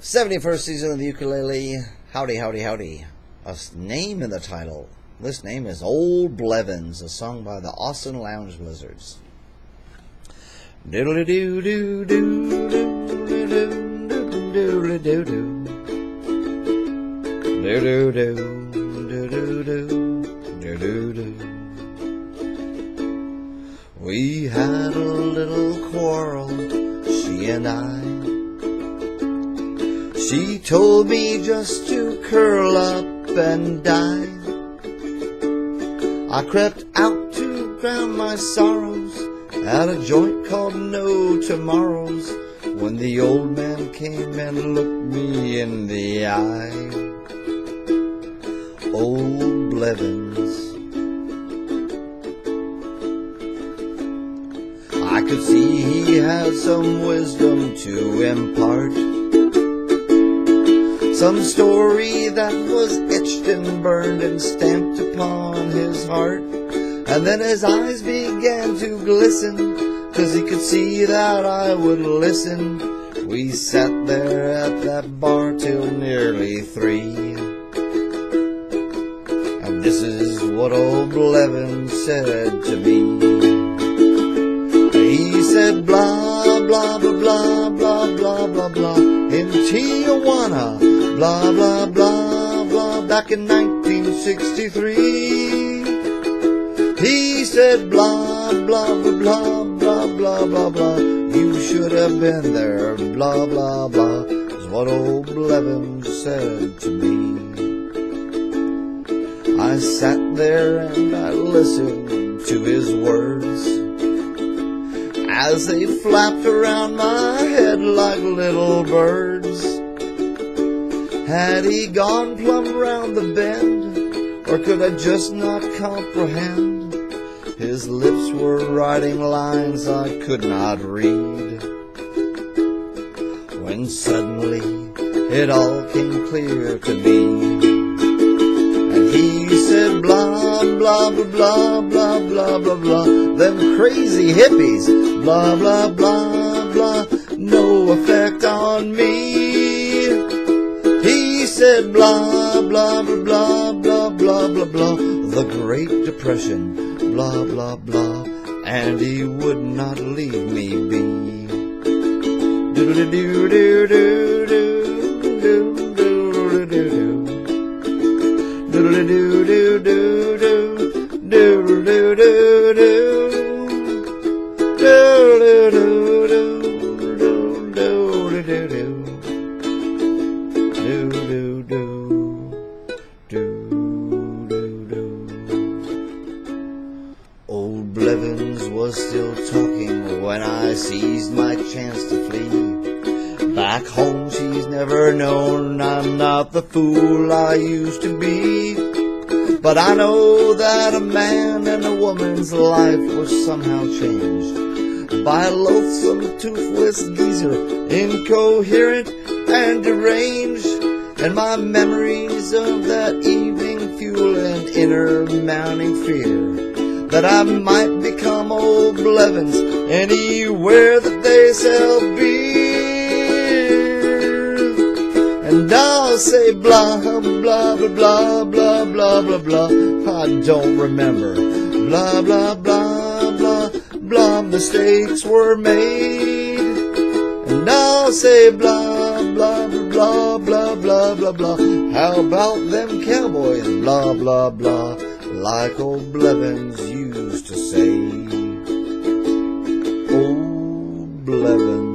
71st season of the ukulele. Howdy, howdy, howdy. A name in the title. This name is Old Blevins, a song by the Austin Lounge Lizards. Doodly doo doo doo doo doo doodly doo doo doo doo doo doo doo doo doo doo. We had a little quarrel, she and I. She told me just to curl up and die. I crept out to drown my sorrows at a joint called No Tomorrows, when the old man came and looked me in the eye. Old Blevins. I could see he had some wisdom to impart, some story that was etched and burned and stamped upon his heart. And then his eyes began to glisten, 'cause he could see that I would listen. We sat there at that bar till nearly 3. And this is what old Blevins said to me. He said blah, blah, blah, blah, blah, blah, blah, blah, in Tijuana, blah, blah, blah, blah, back in 1963. He said blah, blah, blah, blah, blah, blah, blah, blah, you should have been there, blah, blah, blah, is what old Blevins said to me. I sat there and I listened to his words as they flapped around my head like little birds. Had he gone plumb round the bend, or could I just not comprehend? His lips were writing lines I could not read, when suddenly it all came clear to me. And he said blah, blah, blah, blah, blah, blah, blah, blah, them crazy hippies, blah, blah, blah, blah, no effect on me. He said blah, blah, blah, blah, blah, blah, blah, blah, the Great Depression, blah, blah, blah, and he would not leave me be. Do-do-do-do-do-do-do-do-do-do-do-do. Old Blevins was still talking when I seized my chance to flee. Back home she's never known I'm not the fool I used to be. But I know that a man and a woman's life was somehow changed by a loathsome, toothless geezer, incoherent and deranged. And my memories of that evening fuel an inner mounting fear that I might become old Blevins anywhere that they sell beer. And I'll say blah, blah, blah, blah, blah, blah, blah, blah, I don't remember, blah, blah, blah, blah, blah, mistakes were made. And I'll say blah, blah, blah, blah, blah, blah, blah, how about them cowboys, blah, blah, blah, like old Blevins used to say. Old Blevins.